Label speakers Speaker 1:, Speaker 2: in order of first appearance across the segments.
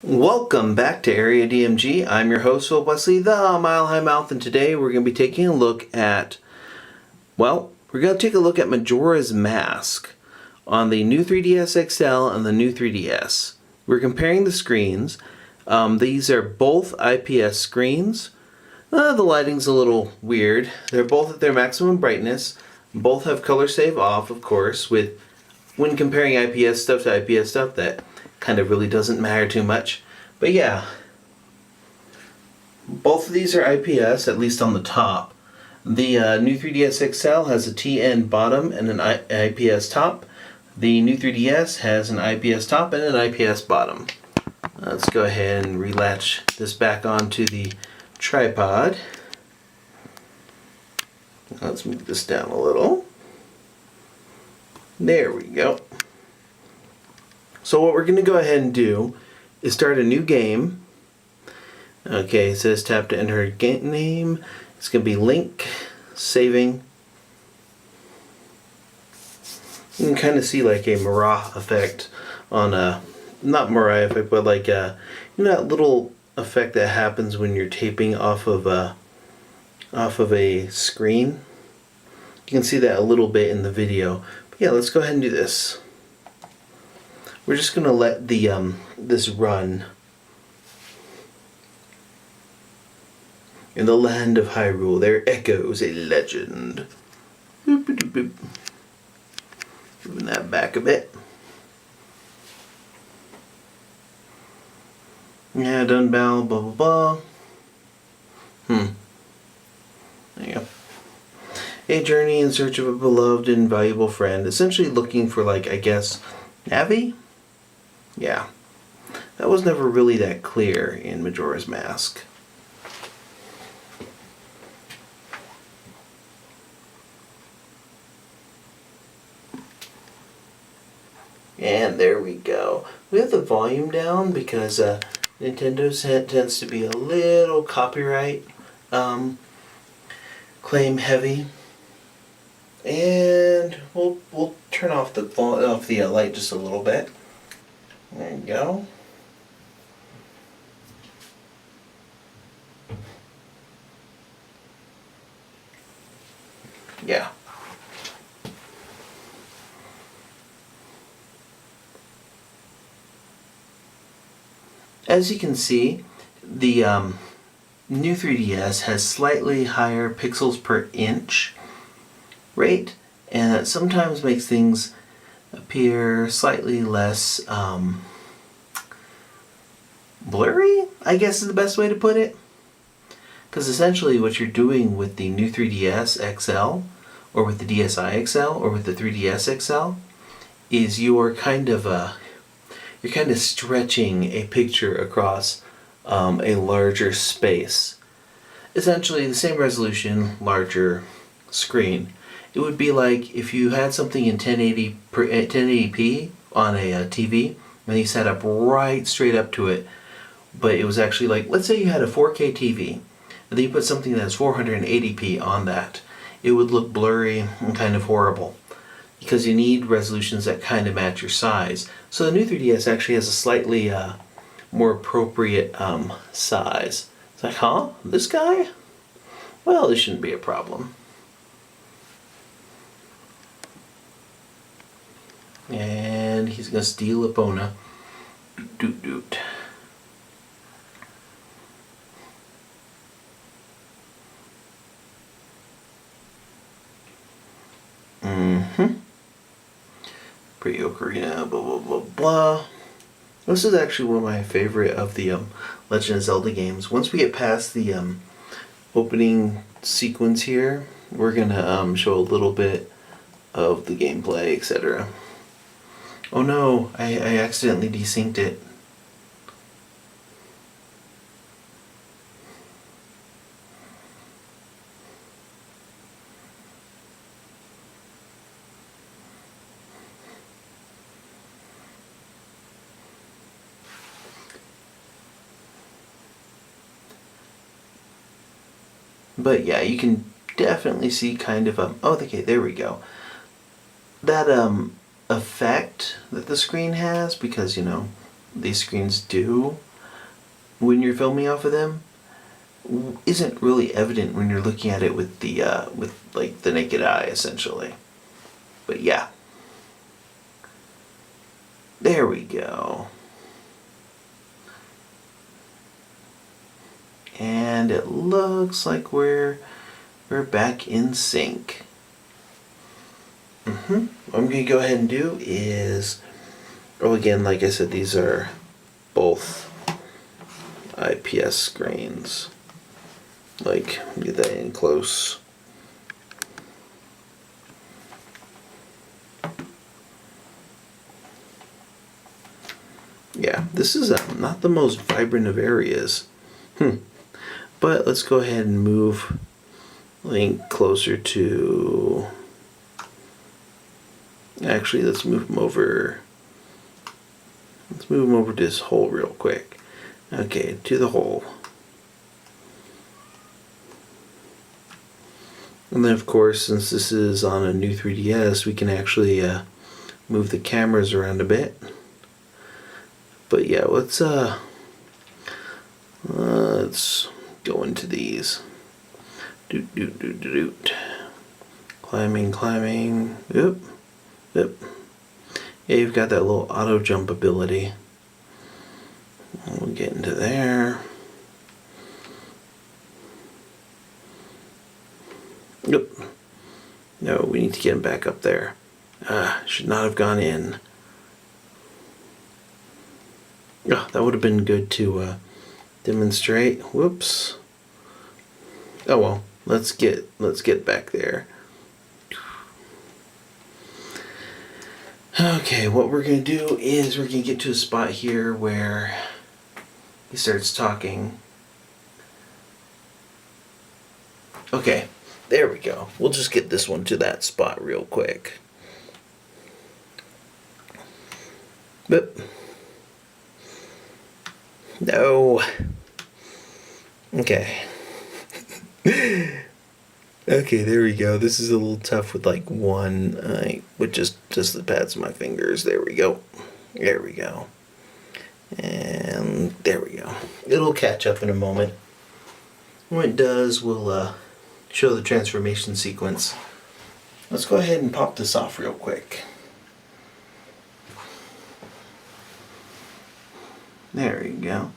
Speaker 1: Welcome back to Area DMG. I'm your host, Phil Wesley, the Mile High Mouth, and today we're going to be taking a look at, Majora's Mask on the new 3DS XL and the new 3DS. We're comparing the screens. These are both IPS screens. The lighting's a little weird. They're both at their maximum brightness. Both have color save off, of course, when comparing IPS stuff to IPS stuff, that kind of really doesn't matter too much. But yeah, both of these are IPS, at least on the top. The new 3DS XL has a TN bottom and an IPS top. The new 3DS has an IPS top and an IPS bottom. Let's go ahead and relatch this back onto the tripod. Let's move this down a little. There we go. So what we're going to go ahead and do is start a new game. Okay, it says tap to enter a game name. It's going to be Link, saving. You can kind of see like a Majora effect on not Majora effect, but like you know, that little effect that happens when you're taping off of a screen. You can see that a little bit in the video. But yeah, let's go ahead and do this. We're just going to let the this run. In the land of Hyrule, there echoes a legend. Boop, boop, boop, boop. Moving that back a bit. Yeah, done bow, blah blah blah. There you go. A journey in search of a beloved and valuable friend, essentially looking for, like, I guess, Navi? Yeah, that was never really that clear in Majora's Mask. And there we go. We have the volume down because Nintendo tends to be a little copyright claim heavy. And we'll turn off the light just a little bit. There you go. Yeah. As you can see, the new 3DS has slightly higher pixels per inch rate, and that sometimes makes things appear slightly less blurry, I guess is the best way to put it. Because essentially what you're doing with the new 3DS XL, or with the DSi XL, or with the 3DS XL, is you're kind of stretching a picture across a larger space. Essentially the same resolution, larger screen. It would be like if you had something in 1080p on a TV, and you sat up right straight up to it, but it was actually like, let's say you had a 4K TV, and then you put something that's 480p on that. It would look blurry and kind of horrible, because you need resolutions that kind of match your size. So the new 3DS actually has a slightly more appropriate size. It's like, huh? This guy? Well, this shouldn't be a problem. And he's going to steal Epona. Doot doot. Pretty ocarina, blah blah blah blah. This is actually one of my favorite of the Legend of Zelda games. Once we get past the opening sequence here, we're gonna show a little bit of the gameplay, etc. Oh no, I accidentally desynced it. But yeah, you can definitely see kind of okay, there we go. That effect that the screen has, because you know these screens do when you're filming off of them isn't really evident when you're looking at it with the naked eye, essentially. But yeah, there we go. And it looks like we're back in sync. What I'm going to go ahead and do is, again, like I said, these are both IPS screens. Like, get that in close. Yeah, this is not the most vibrant of areas. But let's go ahead and move Link closer to... Actually, let's move him over. Let's move him over to this hole real quick. Okay, to the hole. And then, of course, since this is on a new 3DS, we can actually move the cameras around a bit. But yeah, let's go into these. Doot doot doot doot doot. Climbing. Yep. Yeah, you've got that little auto jump ability. We'll get into there. Yep. No, we need to get him back up there. Should not have gone in. Oh, that would have been good to demonstrate. Whoops. Oh well, let's get back there. Okay, what we're going to do is we're going to get to a spot here where he starts talking. Okay, there we go. We'll just get this one to that spot real quick. But no. Okay. Okay, there we go. This is a little tough with like one, with just the pads of my fingers. There we go. There we go. And there we go. It'll catch up in a moment. When it does, we'll show the transformation sequence. Let's go ahead and pop this off real quick. There you go.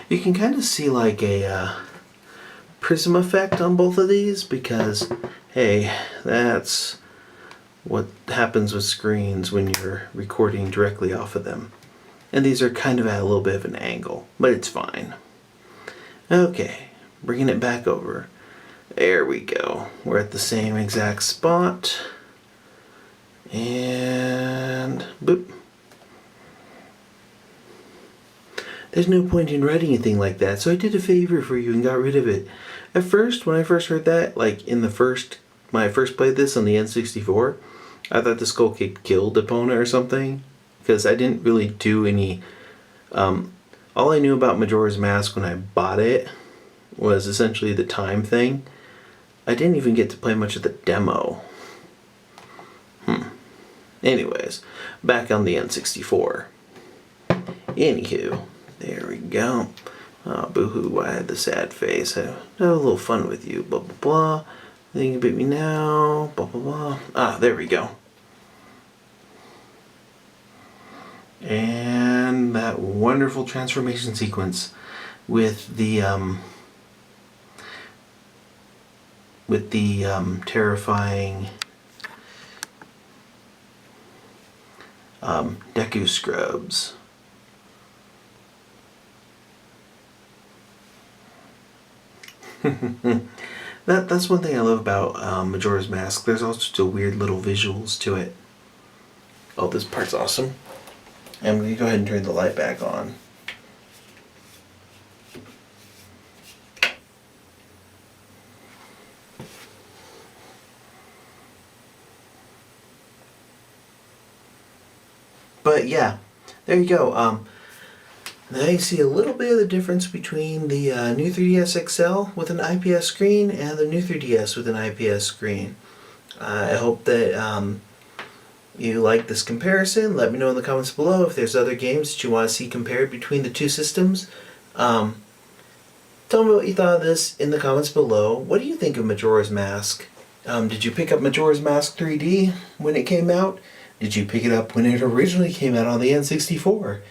Speaker 1: You can kind of see like a prism effect on both of these because, hey, that's what happens with screens when you're recording directly off of them. And these are kind of at a little bit of an angle, but it's fine. Okay, bringing it back over. There we go. We're at the same exact spot. And boop. There's no point in writing anything like that, so I did a favor for you and got rid of it. At first, when I first heard that, like when I first played this on the N64, I thought the Skull Kid killed Epona or something, because I didn't really do any... all I knew about Majora's Mask when I bought it was essentially the time thing. I didn't even get to play much of the demo. Anyways, back on the N64. Anywho, there we go. Oh, boo-hoo, I had the sad face. I had a little fun with you, blah, blah, blah. I think you beat me now, blah, blah, blah. Ah, there we go. And that wonderful transformation sequence with the terrifying Deku Scrubs. That's one thing I love about Majora's Mask. There's all sorts of weird little visuals to it. Oh, this part's awesome. I'm going to go ahead and turn the light back on. But yeah, there you go. Now you see a little bit of the difference between the new 3DS XL with an IPS screen and the new 3DS with an IPS screen. I hope that you like this comparison. Let me know in the comments below if there's other games that you want to see compared between the two systems. Tell me what you thought of this in the comments below. What do you think of Majora's Mask? Did you pick up Majora's Mask 3D when it came out? Did you pick it up when it originally came out on the N64?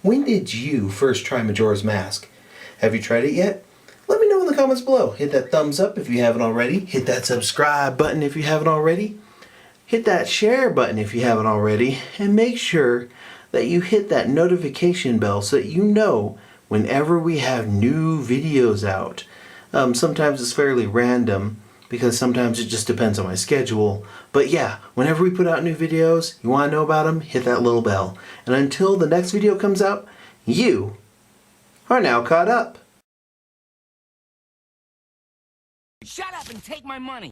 Speaker 1: When did you first try Majora's Mask? Have you tried it yet? Let me know in the comments below. Hit that thumbs up if you haven't already. Hit that subscribe button if you haven't already. Hit that share button if you haven't already. And make sure that you hit that notification bell so that you know whenever we have new videos out. Sometimes it's fairly random because sometimes it just depends on my schedule. But yeah, whenever we put out new videos, you want to know about them, hit that little bell. And until the next video comes out, you are now caught up.
Speaker 2: Shut up and take my money!